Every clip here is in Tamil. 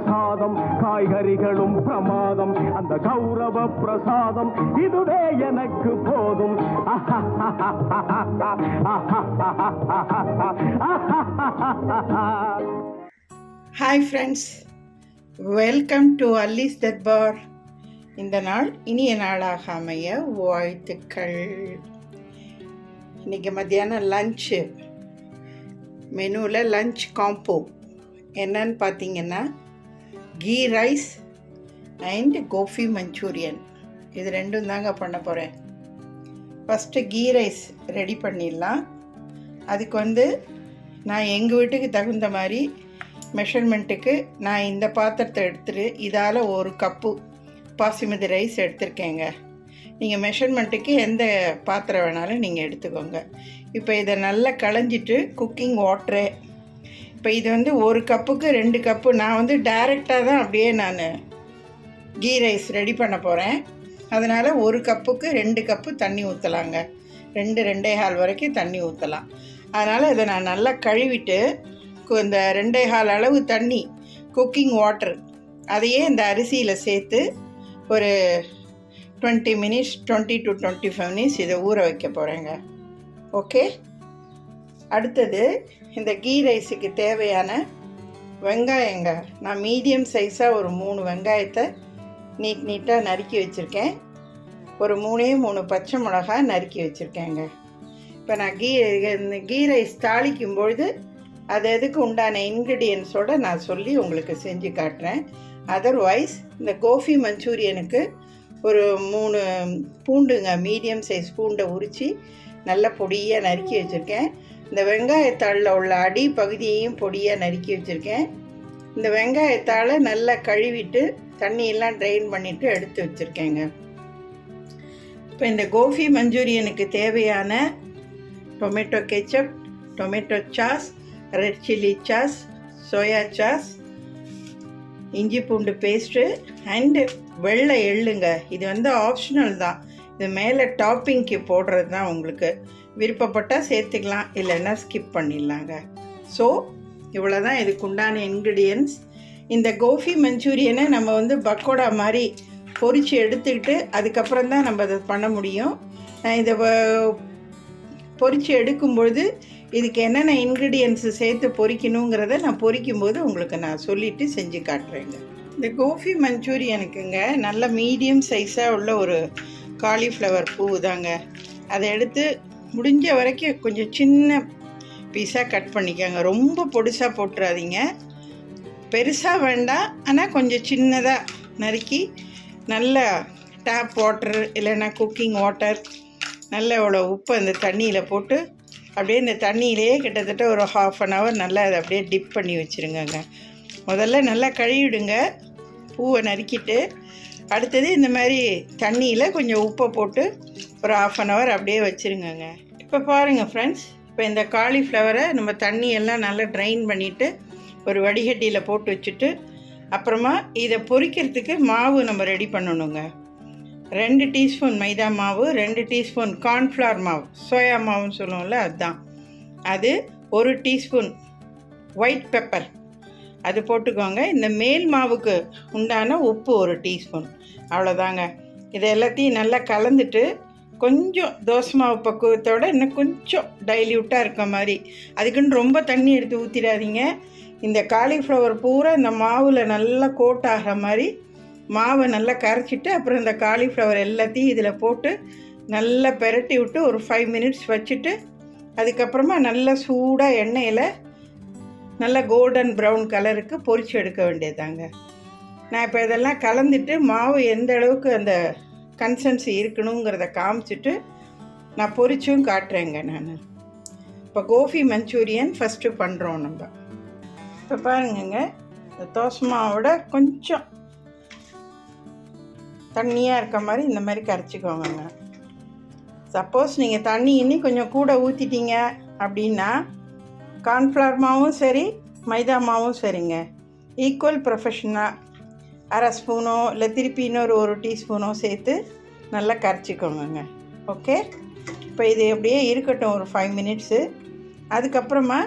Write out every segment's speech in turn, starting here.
சாதம் காய்கறிகளும் பிரமாதம் அந்த கௌரவ பிரசாதம் இதுவே எனக்கு போதும். Hi friends, welcome to Alli's Darbar. இந்த நாள் இனிய நாளாக அமைய வாழ்த்துக்கள். இன்றைக்கி மத்தியானம் லன்ச்சு மெனுவில் லன்ச் காம்போ என்னன்னு பார்த்தீங்கன்னா கீ ரைஸ் அண்ட் கோஃபி மஞ்சூரியன். இது ரெண்டும் தாங்க பண்ண போகிறேன். ஃபஸ்ட்டு கீ ரைஸ் ரெடி பண்ணிடலாம். அதுக்கு நான் எங்கள் வீட்டுக்கு தகுந்த மாதிரி மெஷர்மெண்ட்டுக்கு நான் இந்த பாத்திரத்தை எடுத்துகிட்டு இதால் 1 கப்பு பாசுமதி ரைஸ் எடுத்திருக்கேங்க. நீங்கள் மெஷர்மெண்ட்டுக்கு எந்த பாத்திரம் வேணாலும் நீங்கள் எடுத்துக்கோங்க. இப்போ இதை நல்லா களைஞ்சிட்டு குக்கிங் வாட்டரு, இப்போ இது 1 கப்புக்கு 2 கப்பு. நான் டைரெக்டாக தான் அப்படியே நான் கீ ரைஸ் ரெடி பண்ண போகிறேன். அதனால் 1 கப்புக்கு 2 கப்பு தண்ணி ஊற்றலாங்க. 2-2.5 வரைக்கும் தண்ணி ஊற்றலாம். அதனால் இதை நான் நல்லா கழுவிட்டு இந்த 2.5 அளவு தண்ணி குக்கிங் வாட்டர் அதையே இந்த அரிசியில் சேர்த்து ஒரு 20 மினிட்ஸ் 20 to 25 மினிட்ஸ் இதை ஊற வைக்க போகிறேங்க. ஓகே, அடுத்தது இந்த கீ ரைஸுக்கு தேவையான வெங்காயங்க. நான் மீடியம் சைஸாக ஒரு 3 வெங்காயத்தை நீட்டாக நறுக்கி வச்சுருக்கேன். ஒரு 3 பச்சை மிளகாய் நறுக்கி வச்சுருக்கேங்க. இப்போ நான் கீ ரைஸ் தாளிக்கும்பொழுது அது எதுக்கு உண்டான இன்க்ரீடியன்ஸோடு நான் சொல்லி உங்களுக்கு செஞ்சு காட்டுறேன். அதர்வைஸ் இந்த கோஃபி மஞ்சூரியனுக்கு ஒரு 3 பூண்டுங்க, மீடியம் சைஸ் பூண்டை உரித்து நல்ல பொடியாக நறுக்கி வச்சுருக்கேன். இந்த வெங்காயத்தாளில் உள்ள அடி பகுதியையும் பொடியாக நறுக்கி வச்சுருக்கேன். இந்த வெங்காயத்தால் நல்லா கழுவிட்டு தண்ணியெல்லாம் ட்ரெயின் பண்ணிவிட்டு எடுத்து வச்சுருக்கேங்க. இப்போ இந்த கோஃபி மஞ்சூரியனுக்கு தேவையான tomato ketchup, tomato sauce, red chilli sauce, soya sauce, இஞ்சி பூண்டு பேஸ்ட்டு அண்டு வெள்ளை எள்ளுங்க. இது ஆப்ஷனல் தான். இது மேலே டாப்பிங்க்கு போடுறது தான். உங்களுக்கு விருப்பப்பட்டால் சேர்த்துக்கலாம், இல்லைன்னா ஸ்கிப் பண்ணிடலாங்க. ஸோ இவ்வளோ தான் இதுக்கு உண்டான இன்க்ரீடியன்ஸ். இந்த கோஃபி மஞ்சூரியனை நம்ம பக்கோடா மாதிரி பொரித்து எடுத்துக்கிட்டு அதுக்கப்புறம் தான் நம்ம அதை பண்ண முடியும். நான் இதை பொரித்து எடுக்கும்பொழுது இதுக்கு என்னென்ன இன்க்ரீடியன்ஸு சேர்த்து பொரிக்கணுங்கிறத நான் பொரிக்கும்போது உங்களுக்கு நான் சொல்லிவிட்டு செஞ்சு காட்டுறேங்க. இந்த கோஃபி மஞ்சூரியனுக்குங்க நல்ல மீடியம் சைஸாக உள்ள ஒரு காலிஃப்ளவர் பூ தாங்க. அதை எடுத்து முடிஞ்ச வரைக்கும் கொஞ்சம் சின்ன பீஸாக கட் பண்ணிக்கோங்க. ரொம்ப பொடிசாக போட்டுறாதீங்க, பெருசாக வேண்டாம். ஆனால் கொஞ்சம் சின்னதாக நறுக்கி நல்ல டேப் வாட்டர் இல்லைன்னா குக்கிங் வாட்டர் நல்ல இவ்வளோ உப்பு அந்த தண்ணியில் போட்டு அப்படியே இந்த தண்ணியிலேயே கிட்டத்தட்ட ஒரு 1/2 an hour நல்லா அதை அப்படியே டிப் பண்ணி வச்சுருங்கங்க. முதல்ல நல்லா கழுவிடுங்க பூவை நறுக்கிட்டு. அடுத்தது இந்த மாதிரி தண்ணியில் கொஞ்சம் உப்பை போட்டு ஒரு 1/2 an hour அப்படியே வச்சுருங்கங்க. இப்போ பாருங்கள் ஃப்ரெண்ட்ஸ், இப்போ இந்த காலிஃப்ளவரை நம்ம தண்ணியெல்லாம் நல்லா ட்ரைன் பண்ணிவிட்டு ஒரு வடிகட்டியில் போட்டு வச்சுட்டு அப்புறமா இதை பொரிக்கிறதுக்கு மாவு நம்ம ரெடி பண்ணணுங்க. 2 டீஸ்பூன் மைதா மாவு, 2 டீஸ்பூன் கார்ன்ஃப்ளவர் மாவு, சோயா மாவுன்னு சொல்லுவோம்ல அதுதான். அது 1 டீஸ்பூன் ஒயிட் பெப்பர் அது போட்டுக்கோங்க. இந்த மேல் மாவுக்கு உண்டான உப்பு 1 டீஸ்பூன், அவ்வளோதாங்க. இதை எல்லாத்தையும் நல்லா கலந்துட்டு கொஞ்சம் தோசை மாவு பக்குவத்தோடு இன்னும் கொஞ்சம் டைல்யூட்டாக இருக்க மாதிரி, அதுக்குன்னு ரொம்ப தண்ணி எடுத்து ஊற்றிடாதீங்க. இந்த காலிஃப்ளவர் பூரா இந்த மாவில் நல்லா கோட் ஆகிற மாதிரி மாவை நல்லா கரைச்சிட்டு அப்புறம் இந்த காலிஃப்ளவர் எல்லாத்தையும் இதில் போட்டு நல்லா பெரட்டி விட்டு ஒரு 5 மினிட்ஸ் வச்சுட்டு அதுக்கப்புறமா நல்லா சூடாக எண்ணெயில் நல்லா கோல்டன் ப்ரௌன் கலருக்கு பொரித்து எடுக்க வேண்டியதாங்க. நான் இப்போ இதெல்லாம் கலந்துட்டு மாவு எந்த அளவுக்கு அந்த கன்சன்சி இருக்கணுங்கிறத காமிச்சிட்டு நான் பொரிச்சும் காட்டுறேங்க. நான் இப்போ கோஃபி மஞ்சூரியன் ஃபஸ்ட்டு பண்ணுறோம் நம்ம. இப்போ பாருங்கங்க, இந்த தோசை மாவோட கொஞ்சம் தண்ணியாக இருக்க மாதிரி இந்த மாதிரி கரைச்சிக்கோங்க. சப்போஸ் நீங்கள் தண்ணி இன்னும் கொஞ்சம் கூட ஊற்றிட்டீங்க அப்படின்னா கார்ன்ஃப்ளவர் மாவும் சரி மைதா மாவும் சரிங்க, ஈக்குவல் ப்ரொஃபஷனாக 1/2 ஸ்பூனோ இல்லை திருப்பி இன்னொரு 1 டீஸ்பூனோ சேர்த்து நல்லா கரைச்சிக்கோங்க. ஓகே, இப்போ இது அப்படியே இருக்கட்டும் ஒரு 5 மினிட்ஸு. அதுக்கப்புறமா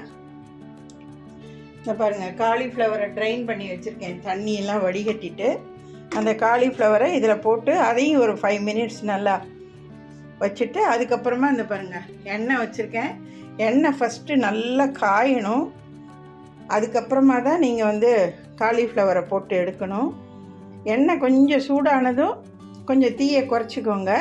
இந்த பாருங்கள், காலிஃப்ளவரை ட்ரைன் பண்ணி வச்சுருக்கேன். தண்ணியெல்லாம் வடிகட்டிட்டு அந்த காலிஃப்ளவரை இதில் போட்டு அதையும் ஒரு 5 மினிட்ஸ் நல்லா வச்சுட்டு அதுக்கப்புறமா இந்த பாருங்கள் எண்ணெய் வச்சுருக்கேன். எண்ணெய் ஃபஸ்ட்டு நல்லா காயணும். அதுக்கப்புறமா தான் நீங்கள் வந்து காலிஃப்ளவரை போட்டு எடுக்கணும். எண்ணெய் கொஞ்சம் சூடானதும் கொஞ்சம் தீயை குறைச்சிக்கோங்க.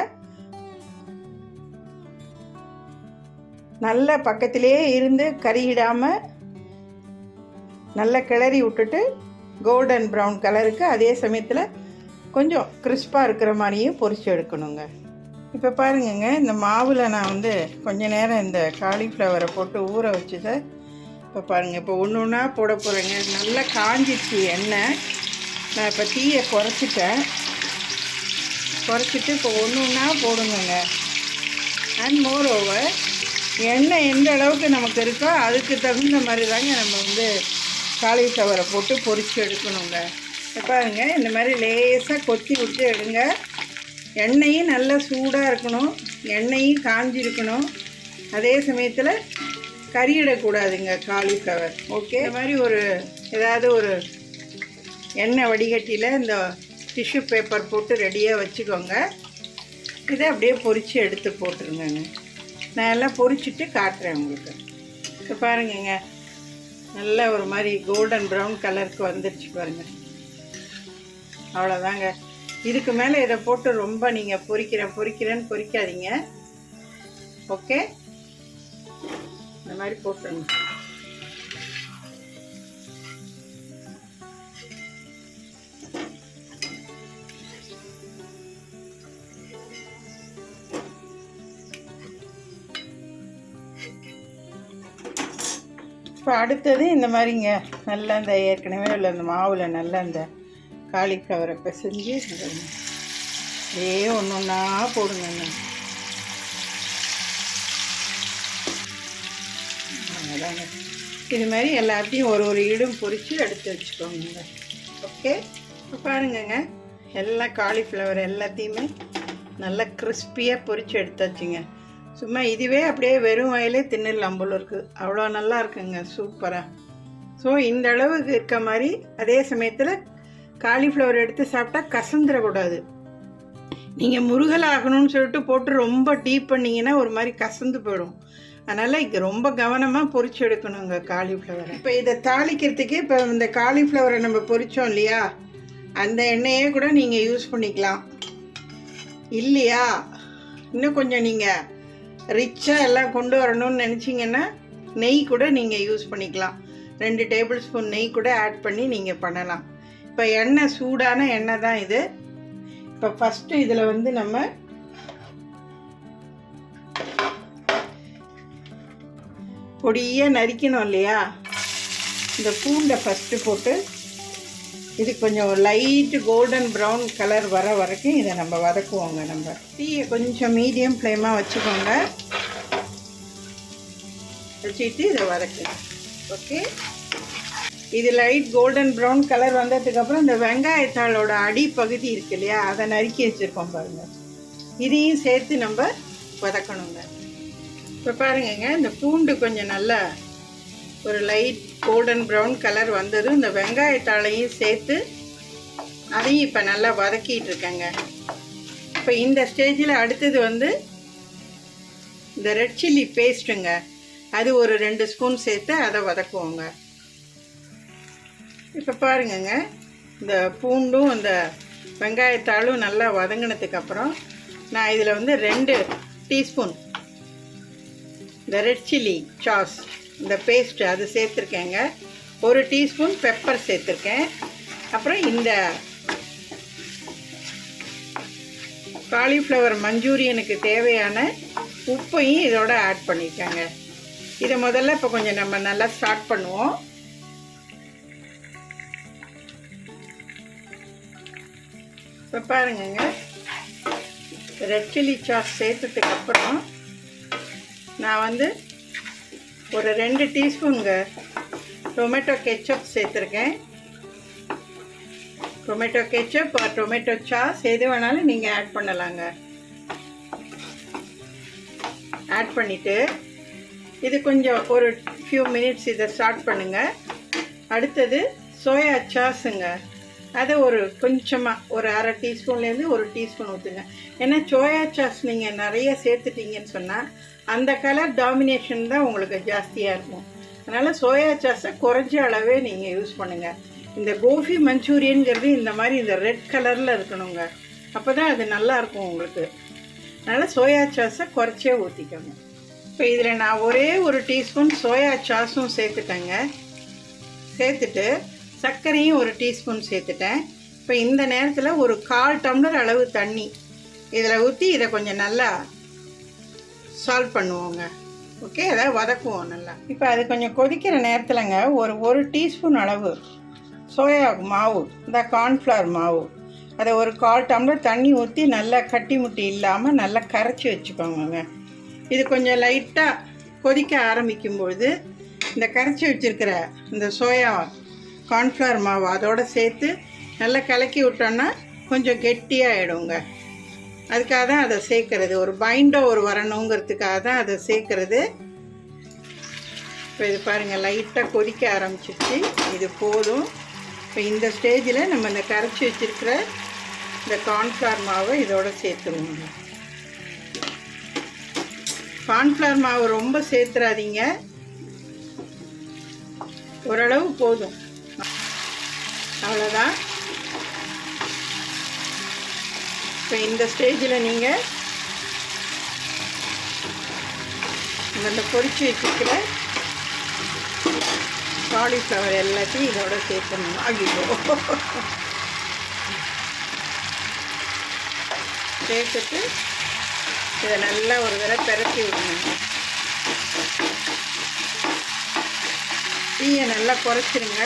நல்ல பக்கத்திலே இருந்து கறியிடாமல் நல்லா கிளறி விட்டுட்டு கோல்டன் ப்ரௌன் கலருக்கு அதே சமயத்தில் கொஞ்சம் கிறிஸ்பாக இருக்கிற மாதிரியும் பொரிச்சு எடுக்கணுங்க. இப்போ பாருங்கங்க, இந்த மாவில் நான் வந்து கொஞ்ச நேரம் இந்த காலிஃப்ளவரை போட்டு ஊற வச்சுதை. இப்போ பாருங்கள், இப்போ ஒன்று ஒன்றா போட போகிறேங்க. நல்லா காஞ்சிடுச்சு எண்ணெய். நான் இப்போ தீயை குறைச்சிட்டு இப்போ ஒன்று ஒன்றா போடுங்கங்க. அண்ட் மோர் ஓவர் எண்ணெய் எந்த அளவுக்கு நமக்கு இருக்கோ அதுக்கு தகுந்த மாதிரி தாங்க நம்ம வந்து காலிஃப்ளவரை போட்டு பொரிச்சு எடுக்கணுங்க. பாருங்க, இந்த மாதிரி லேசாக கொத்தி விட்டு எடுங்க. எண்ணெயும் நல்லா சூடாக இருக்கணும், எண்ணெயும் காஞ்சிருக்கணும், அதே சமயத்தில் கறியிடக்கூடாதுங்க காலிஃப்ளவர். ஓகே, இந்த மாதிரி ஏதாவது ஒரு எண்ணெய் வடிகட்டியில் இந்த டிஷ்யூ பேப்பர் போட்டு ரெடியாக வச்சுக்கோங்க. இதை அப்படியே பொரித்து எடுத்து போட்டுருங்கங்க. நான் எல்லாம் பொரிச்சிட்டு காட்டுறேன் உங்களுக்கு. இப்போ பாருங்கங்க, நல்ல ஒரு மாதிரி கோல்டன் ப்ரௌன் கலருக்கு வந்துடுச்சு பாருங்கள். அவ்வளோதாங்க. இதுக்கு மேலே இதை போட்டு ரொம்ப நீங்கள் பொரிக்கிறேன்னு பொரிக்காதீங்க. ஓகே, இந்த மாதிரி போட்டுருங்க. இப்போ அடுத்தது இந்த மாதிரிங்க, நல்லா இந்த ஏற்கனவே உள்ள அந்த மாவில் நல்லா இந்த காலிஃப்ளவரை பிசைஞ்சு ஒன்று ஒன்றா போடுங்க. அதாங்க, இது மாதிரி எல்லாத்தையும் ஒரு ஈடும் பொரித்து எடுத்து வச்சுக்கோங்க. ஓகே, இப்போ பாருங்கங்க, எல்லா காலிஃப்ளவர் எல்லாத்தையுமே நல்லா கிறிஸ்பியாக பொரித்து எடுத்தாச்சுங்க. சும்மா இதுவே அப்படியே வெறும் வாயிலே தின்னிடலாம் போல இருக்குது. அவ்வளோ நல்லா இருக்குங்க, சூப்பராக. ஸோ இந்த அளவுக்கு இருக்க மாதிரி அதே சமயத்தில் காலிஃப்ளவர் எடுத்து சாப்பிட்டா கசந்துடக்கூடாது. நீங்கள் முருகல் ஆகணும்னு சொல்லிட்டு போட்டு ரொம்ப டீப் பண்ணிங்கன்னா ஒரு மாதிரி கசந்து போயிடும். அதனால் இங்கே ரொம்ப கவனமாக பொரிச்சு எடுக்கணுங்க காலிஃப்ளவரை. இப்போ இதை தாளிக்கிறதுக்கு இப்போ இந்த காலிஃப்ளவரை நம்ம பொரித்தோம் இல்லையா, அந்த எண்ணெயே கூட நீங்கள் யூஸ் பண்ணிக்கலாம். இல்லையா, இன்னும் கொஞ்சம் நீங்கள் ரிச்சாக எல்லாம் கொண்டு வரணும்னு நினச்சிங்கன்னா நெய் கூட நீங்கள் யூஸ் பண்ணிக்கலாம். 2 டேபிள் ஸ்பூன் நெய் கூட ஆட் பண்ணி நீங்கள் பண்ணலாம். இப்போ எண்ணெய் சூடான எண்ணெய் தான் இது. இப்போ ஃபஸ்ட்டு இதில் வந்து நம்ம பொடியாக நறுக்கணும் இல்லையா, இந்த பூண்டை ஃபஸ்ட்டு போட்டு இது கொஞ்சம் லைட்டு கோல்டன் ப்ரௌன் கலர் வர வரைக்கும் இதை நம்ம வதக்குவோங்க. நம்ம தீயை கொஞ்சம் மீடியம் ஃப்ளேமாக வச்சுக்கோங்க, வச்சுட்டு இதை வதக்குங்க. ஓகே, இது லைட் கோல்டன் ப்ரௌன் கலர் வந்ததுக்கப்புறம் இந்த வெங்காயத்தாளோட அடிப்பகுதி இருக்கு இல்லையா, அதை நறுக்கி வச்சுருக்கோம் பாருங்கள். இதையும் சேர்த்து நம்ம வதக்கணுங்க. இப்போ பாருங்கங்க, இந்த பூண்டு கொஞ்சம் நல்லா ஒரு லைட் கோல்டன் ப்ரௌன் கலர் வந்ததும் இந்த வெங்காயத்தாளையும் சேர்த்து அதையும் இப்போ நல்லா வதக்கிட்டு இருக்கேங்க. இப்போ இந்த ஸ்டேஜில் அடுத்தது வந்து இந்த ரெட் சில்லி பேஸ்ட்டுங்க, அது ஒரு 2 ஸ்பூன் சேர்த்து அதை வதக்குவோங்க. இப்போ பாருங்கங்க, இந்த பூண்டும் இந்த வெங்காயத்தாளும் நல்லா வதங்கினதுக்கப்புறம் நான் இதில் வந்து 2 டீஸ்பூன் இந்த ரெட் சில்லி சாஸ் இந்த பேஸ்ட்டு அது சேர்த்துருக்கேங்க. 1 டீஸ்பூன் பெப்பர் சேர்த்துருக்கேன். அப்புறம் இந்த காலிஃப்ளவர் மஞ்சூரியனுக்கு தேவையான உப்பையும் இதோட ஆட் பண்ணியிருக்கேங்க. இதை முதல்ல இப்போ கொஞ்சம் நம்ம நல்லா ஸ்டார்ட் பண்ணுவோம். இப்போ பாருங்கங்க, ரெட் சில்லி சாஸ் சேர்த்ததுக்கப்புறம் நான் வந்து ஒரு 2 டீஸ்பூனுங்க டொமேட்டோ கெச்சப் சேர்த்துருக்கேன். டொமேட்டோ கெச்சப் டொமேட்டோ சாஸ் எது வேணாலும் நீங்கள் ஆட் பண்ணலாங்க. ஆட் பண்ணிவிட்டு இது கொஞ்சம் ஒரு ஃபியூ மினிட்ஸ் இதை ஸ்டார்ட் பண்ணுங்கள். அடுத்தது சோயா சாஸுங்க. அதை ஒரு கொஞ்சமாக ஒரு அரை டீஸ்பூன்லேருந்து ஒரு டீஸ்பூன் ஊற்றுங்க. ஏன்னா சோயா சாஸ் நீங்கள் நிறைய சேர்த்துட்டீங்கன்னு சொன்னால் அந்த கலர் டாமினேஷன் தான் உங்களுக்கு ஜாஸ்தியாக இருக்கும். அதனால் சோயா சாஸை குறைஞ்ச அளவே நீங்கள் யூஸ் பண்ணுங்கள். இந்த கோபி மஞ்சூரியனுங்கிறது இந்த மாதிரி இந்த ரெட் கலரில் இருக்கணுங்க. அப்போ தான் அது நல்லாயிருக்கும் உங்களுக்கு. அதனால் சோயா சாஸை குறைச்சே ஊற்றிக்கோங்க. இப்போ இதில் நான் ஒரே ஒரு டீஸ்பூன் சோயா சாஸும் சேர்த்துட்டேங்க. சேர்த்துட்டு சர்க்கரையும் ஒரு டீஸ்பூன் சேர்த்துட்டேன். இப்போ இந்த நேரத்தில் ஒரு 1/4 டம்ளர் அளவு தண்ணி இதில் ஊற்றி இதை கொஞ்சம் நல்லா சால்வ் பண்ணுவோங்க. ஓகே, அதை வதக்குவோம் நல்லா. இப்போ அது கொஞ்சம் கொதிக்கிற நேரத்தில்ங்க ஒரு டீஸ்பூன் அளவு சோயா மாவு, இந்த கார்ன்ஃப்ளவர் மாவு, அதை ஒரு 1/4 டம்ளர் தண்ணி ஊற்றி நல்லா கட்டி முட்டி இல்லாமல் நல்லா கரைச்சி வச்சுக்கோங்க. இது கொஞ்சம் லைட்டாக கொதிக்க ஆரம்பிக்கும்பொழுது இந்த கரைச்சி வச்சுருக்கிற இந்த சோயா கார்ன்ஃப்ளவர் மாவு அதோடு சேர்த்து நல்லா கலக்கி விட்டோன்னா கொஞ்சம் கெட்டியாகிடுங்க. அதுக்காக தான் அதை சேர்க்குறது, ஒரு பைண்டோ ஒரு வரணுங்கிறதுக்காக தான் அதை சேர்க்குறது. இப்போ இது பாருங்கள் லைட்டாக கொதிக்க ஆரம்பிச்சிச்சு, இது போதும். இப்போ இந்த ஸ்டேஜில் நம்ம இந்த கரைச்சி வச்சுருக்கிற இந்த கார்ன்ஃப்ளவர் மாவை இதோடு சேர்த்துருவோங்க. கார்ன்ஃப்ளவர் மாவு ரொம்ப சேர்த்துறாதீங்க, ஓரளவு போதும், அவ்வளோதான். இப்போ இந்த ஸ்டேஜில் நீங்கள் இந்த பொரிச்சு வச்சுக்கிற காலிஃப்ளவர் எல்லாத்தையும் இதோட சேர்க்கணும். சேர்த்துட்டு இதை நல்லா ஒரு தடவை பெரட்டி விடணுங்க. தீயை நல்லா குறைச்சிருங்க.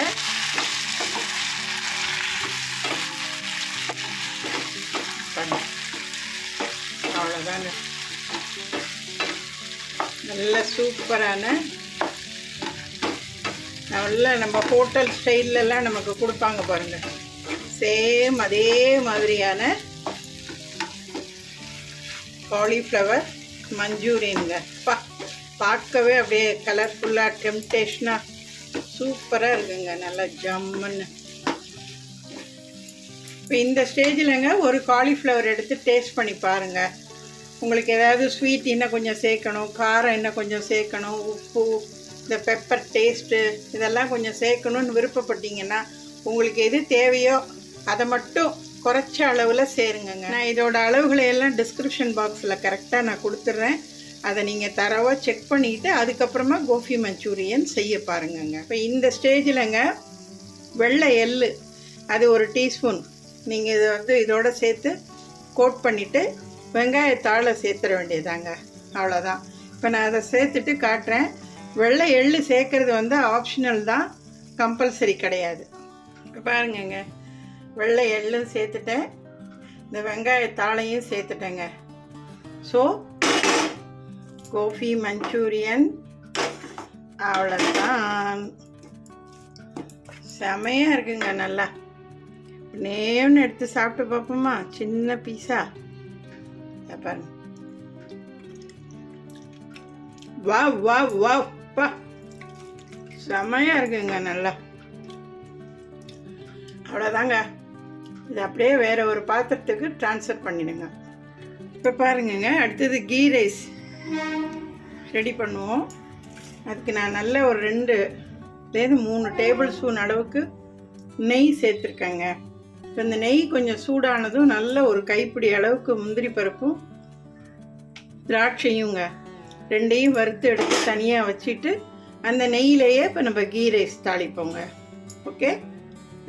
அவ்வளோதாங்க, நல்ல சூப்பரான நல்லா நம்ம ஹோட்டல் ஸ்டைல்லலாம் நமக்கு கொடுப்பாங்க பாருங்கள், சேம் அதே மாதிரியான காலிஃப்ளவர் மஞ்சூரியனுங்க. பார்க்கவே அப்படியே கலர்ஃபுல்லாக டெம்டேஷனாக சூப்பராக இருக்குங்க, நல்லா ஜம்முன்னு. இப்போ இந்த ஸ்டேஜில்ங்க ஒரு காலிஃப்ளவர் எடுத்து டேஸ்ட் பண்ணி பாருங்கள். உங்களுக்கு ஏதாவது ஸ்வீட் இன்னும் கொஞ்சம் சேர்க்கணும், காரம் இன்னும் கொஞ்சம் சேர்க்கணும், உப்பு, இந்த பெப்பர் டேஸ்ட்டு இதெல்லாம் கொஞ்சம் சேர்க்கணுன்னு விருப்பப்பட்டீங்கன்னா உங்களுக்கு எது தேவையோ அதை மட்டும் குறைச்ச அளவில் சேருங்கங்க. நான் இதோட அளவுகளை எல்லாம் டிஸ்கிரிப்ஷன் பாக்ஸில் கரெக்டாக நான் கொடுத்துட்றேன். அதை நீங்கள் தரவாக செக் பண்ணிக்கிட்டு அதுக்கப்புறமா கோபி மஞ்சூரியன் செய்ய பாருங்கங்க. இப்போ இந்த ஸ்டேஜில்ங்க வெள்ளை எள்ளு அது ஒரு டீஸ்பூன் நீங்கள் இதை இதோடு சேர்த்து கோட் பண்ணிவிட்டு வெங்காயத்தாளை சேர்த்துட வேண்டியதாங்க, அவ்வளோதான். இப்போ நான் அதை சேர்த்துட்டு காட்டுறேன். வெள்ளை எள்ளு சேர்க்குறது ஆப்ஷனல் தான், கம்பல்சரி கிடையாது. இப்போ பாருங்கங்க, வெள்ளை எள்ளும் சேர்த்துட்டேன், இந்த வெங்காயத்தாளையும் சேர்த்துட்டேங்க. ஸோ கோபி மஞ்சூரியன் அவ்வளோதான். செமையாக இருக்குங்க, நல்லா நேம்னு எடுத்து சாப்பிட்டு பார்ப்போமா? சின்ன பீஸா பாருங்க. வா வா வா பா, செமையாக இருக்குங்க, நல்லா. அவ்வளோதாங்க, இது அப்படியே வேறு ஒரு பாத்திரத்துக்கு ட்ரான்ஸ்ஃபர் பண்ணிடுங்க. இப்போ பாருங்கங்க, அடுத்தது கீ ரைஸ் ரெடி பண்ணுவோம். அதுக்கு நான் நல்ல ஒரு 2-3 டேபிள் ஸ்பூன் அளவுக்கு நெய் சேர்த்துருக்கேங்க. இப்போ இந்த நெய் கொஞ்சம் சூடானதும் நல்ல ஒரு கைப்பிடி அளவுக்கு முந்திரி பருப்பும் திராட்சையுங்க ரெண்டையும் வறுத்து எடுத்து தனியாக வச்சுட்டு அந்த நெய்யிலேயே இப்போ நம்ம கீ ரைஸ் தாளிப்போங்க. ஓகே,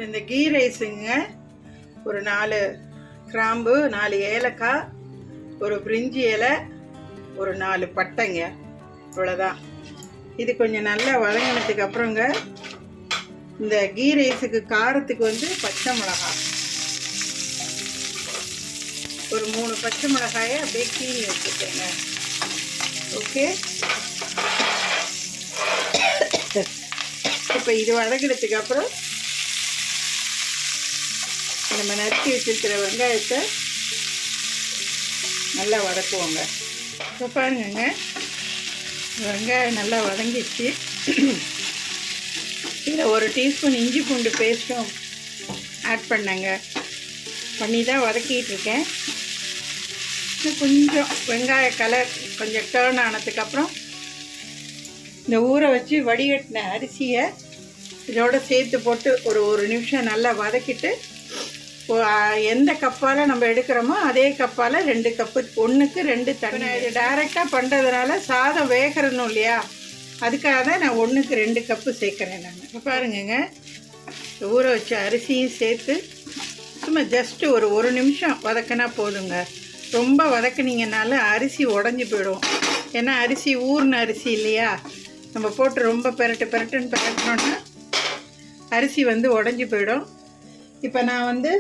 இந்த கீ ரைஸுங்க ஒரு 4 கிராம்பு, 4 ஏலக்காய், ஒரு பிரிஞ்சி இலை, ஒரு 4 பட்டைங்க, இவ்வளோதான். இது கொஞ்சம் நல்லா வதங்கினதுக்கு அப்புறங்க இந்த கீ ரைஸுக்கு காரத்துக்கு பச்சை மிளகாய், ஒரு 3 பச்சை மிளகாயை அப்படியே கீறி வச்சுக்கோங்க. ஓகே, இப்போ இது வதங்கினதுக்கு அப்புறம் நம்ம நறுக்கி வச்சிருக்கிற வெங்காயத்தை நல்லா வதக்குவோங்க. இப்போ பாருங்கங்க, வெங்காயம் நல்லா வதங்கிடுச்சு. இதில் 1 டீஸ்பூன் இஞ்சி பூண்டு பேஸ்ட்டும் ஆட் பண்ணேங்க. பண்ணி தான் வதக்கிட்டு இருக்கேன். கொஞ்சம் வெங்காய கலர் கொஞ்சம் டர்ன் ஆனதுக்கப்புறம் இந்த ஊற வச்சு வடிகட்டின அரிசியை இதோட சேர்த்து போட்டு ஒரு நிமிஷம் நல்லா வதக்கிட்டு எந்த கப்பால் நம்ம எடுக்கிறோமோ அதே கப்பால் 2 கப்பு 1க்கு 2 தண்ணி. இது டைரெக்டாக பண்ணுறதுனால சாதம் வேகணும் இல்லையா, அதுக்காக தான் நான் 1க்கு 2 கப்பு சேர்க்குறேன். நான் இப்போ பாருங்கங்க, ஊற வச்ச அரிசியும் சேர்த்து சும்மா ஜஸ்ட்டு ஒரு நிமிஷம் வதக்கினா போதுங்க. ரொம்ப வதக்குனீங்கனால அரிசி உடஞ்சி போயிடும். ஏன்னா அரிசி ஊர்ன அரிசி இல்லையா, நம்ம போட்டு ரொம்ப பெரட்டுன்னு பெரட்டினோன்னா அரிசி உடஞ்சி போயிடும். இப்போ நான் இந்த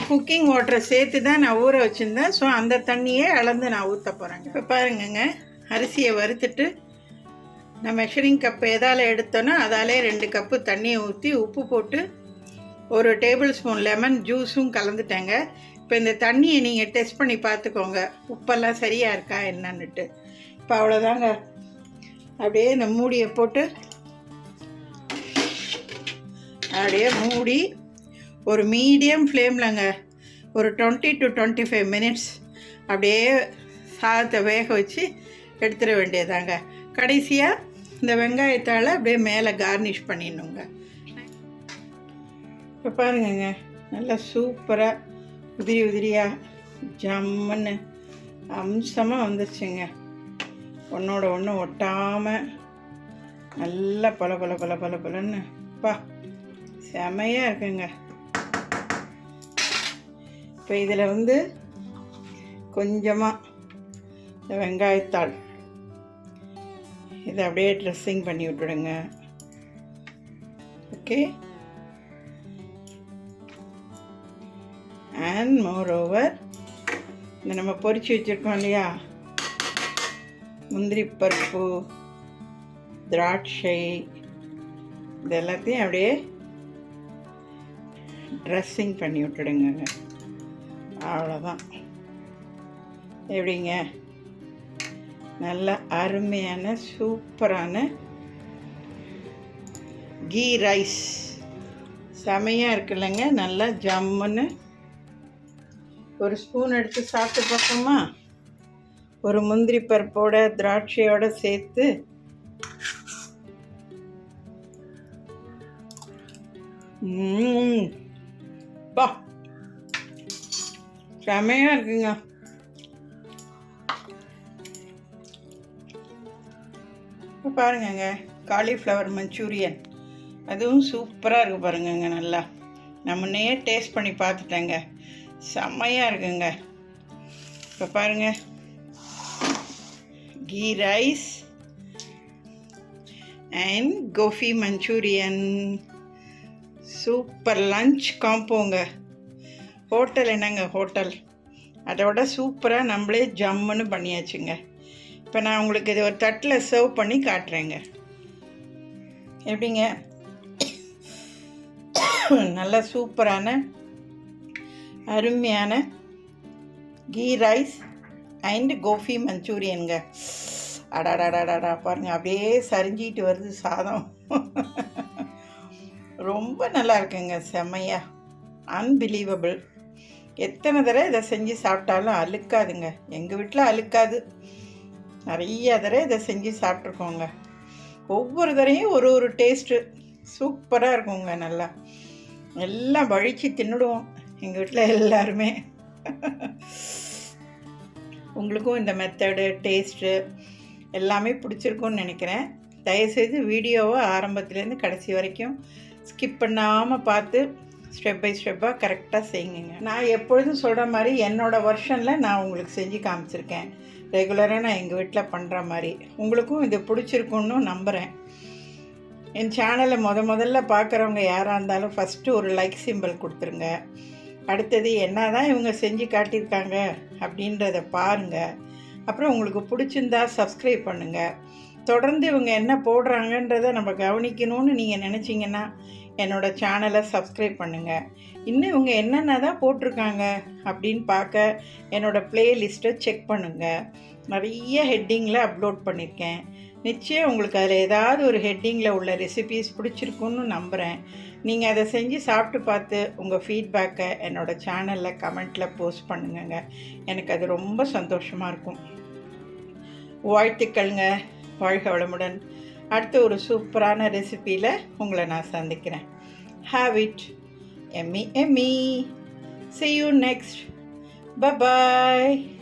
குக்கிங் வாட்டரை சேர்த்து தான் நான் ஊற வச்சுருந்தேன். ஸோ அந்த தண்ணியே அளந்து நான் ஊற்ற போகிறேங்க. இப்போ பாருங்கங்க, அரிசியை வறுத்துட்டு நான் மெஷரிங் கப் எதால் எடுத்தோன்னா அதாலே 2 கப்பு தண்ணியை ஊற்றி உப்பு போட்டு 1 டேபிள் ஸ்பூன் லெமன் ஜூஸும் கலந்துட்டேங்க. இப்போ இந்த தண்ணியை நீங்கள் டெஸ்ட் பண்ணி பார்த்துக்கோங்க, உப்பெல்லாம் சரியாக இருக்கா என்னன்னுட்டு. இப்போ அவ்வளோதாங்க. அப்படியே இந்த மூடியை போட்டு அப்படியே மூடி ஒரு மீடியம் ஃப்ளேம்லங்க ஒரு 20 to 25 மினிட்ஸ் அப்படியே சாதத்தை வேக வச்சு எடுத்துட வேண்டியதாங்க. கடைசியாக இந்த வெங்காயத்தால் அப்படியே மேலே கார்னிஷ் பண்ணிடணுங்க. இப்போ பாருங்கங்க, நல்லா சூப்பராக உதிரியாக ஜம்முன்னு அம்சமாக வந்துருச்சுங்க. ஒன்றோட ஒன்று ஒட்டாமல் நல்லா பலன்னு பா செமையாக இருக்குங்க. இப்போ இதில் கொஞ்சமாக இந்த வெங்காயத்தாள் இதை அப்படியே ட்ரெஸ்ஸிங் பண்ணி விட்டுடுங்க. ஓகே, அண்ட் மோர் ஓவர் இந்த நம்ம பொரிச்சு வச்சுருக்கோம் இல்லையா, முந்திரி பருப்பு, திராட்சை, இது எல்லாத்தையும் அப்படியே ட்ரெஸ்ஸிங் பண்ணி விட்டுடுங்க. அவ்வளோதான். எப்படிங்க, நல்ல அருமையான சூப்பரான கீ ரைஸ் செமையாக இருக்குல்லங்க. நல்லா ஜம்முன்னு ஒரு ஸ்பூன் எடுத்து சாப்பிட்டு பார்ப்போமா? ஒரு முந்திரி பருப்போட திராட்சையோடு சேர்த்து பா செமையாக இருக்குங்க. இப்போ பாருங்கங்க, காலிஃப்ளவர் மஞ்சூரியன் அதுவும் சூப்பராக இருக்குது பாருங்கங்க. நல்லா நான் முன்னையே டேஸ்ட் பண்ணி பார்த்துட்டேங்க, செம்மையாக இருக்குங்க. இப்போ பாருங்கள், ghee rice and gobi manchurian, super lunch காம்போங்க. ஹோட்டல் என்னங்க ஹோட்டல், அதோட சூப்பராக நம்மளே ஜம்முன்னு பண்ணியாச்சுங்க. இப்போ நான் உங்களுக்கு இது ஒரு தட்டில் சர்வ் பண்ணி காட்டுறேங்க. எப்படிங்க, நல்ல சூப்பரான அருமையான கீ ரைஸ் அண்ட் கோஃபி மஞ்சூரியனுங்க. அடாடாடாடா பாருங்கள், அப்படியே சரிஞ்சிட்டு வருது சாதம். ரொம்ப நல்லா இருக்குங்க, செம்மையா அன்பிலீவபிள். எத்தனை தடவை இதை செஞ்சு சாப்பிட்டாலும் அழுக்காதுங்க. எங்கள் வீட்டில் அழுக்காது, நிறைய தடவை இதை செஞ்சு சாப்பிட்ருக்கோங்க. ஒவ்வொரு தடவையும் ஒரு டேஸ்ட்டு சூப்பராக இருக்குங்க. நல்லா எல்லாம் வழித்து தின்னுடுவோம் எங்கள் வீட்டில் எல்லாருமே. உங்களுக்கும் இந்த மெத்தடு டேஸ்ட்டு எல்லாமே பிடிச்சிருக்குன்னு நினைக்கிறேன். தயவுசெய்து வீடியோவை ஆரம்பத்துலேருந்து கடைசி வரைக்கும் ஸ்கிப் பண்ணாமல் பார்த்து ஸ்டெப் பை ஸ்டெப்பாக கரெக்டாக செய்யுங்க. நான் எப்பொழுதும் சொல்கிற மாதிரி என்னோடய வெர்ஷனில் நான் உங்களுக்கு செஞ்சு காமிச்சிருக்கேன். ரெகுலராக நான் எங்கள் வீட்டில் பண்ணுற மாதிரி உங்களுக்கும் இது பிடிச்சிருக்குன்னு நம்புகிறேன். என் சேனலை முதல்ல பார்க்குறவங்க யாராக இருந்தாலும் ஃபஸ்ட்டு ஒரு லைக் சிம்பிள் கொடுத்துருங்க. அடுத்தது என்ன தான் இவங்க செஞ்சு காட்டியிருக்காங்க அப்படின்றத பாருங்கள். அப்புறம் உங்களுக்கு பிடிச்சிருந்தா சப்ஸ்கிரைப் பண்ணுங்கள். தொடர்ந்து இவங்க என்ன போடுறாங்கன்றதை நம்ம கவனிக்கணும்னு நீங்கள் நினச்சிங்கன்னா என்னோடய சேனலை சப்ஸ்கிரைப் பண்ணுங்கள். இன்னும் இவங்க என்னென்ன தான் போட்டிருக்காங்க அப்படின்னு பார்க்க என்னோடய ப்ளேலிஸ்ட்டை செக் பண்ணுங்கள். நிறைய ஹெட்டிங்கில் அப்லோட் பண்ணியிருக்கேன். நிச்சயம் உங்களுக்கு அதில் ஏதாவது ஒரு ஹெட்டிங்கில் உள்ள ரெசிபீஸ் பிடிச்சிருக்குன்னு நம்புகிறேன். நீங்கள் அதை செஞ்சு சாப்பிட்டு பார்த்து உங்கள் ஃபீட்பேக்கை என்னோடய சேனலில் கமெண்ட்டில் போஸ்ட் பண்ணுங்கங்க. எனக்கு அது ரொம்ப சந்தோஷமாக இருக்கும். வாழ்த்துக்கள்ங்க. வாழ்க வளமுடன். அடுத்த ஒரு சூப்பரான ரெசிபியில் உங்களை நான் சந்திக்கிறேன். Have it yummy. See you next. Bye bye.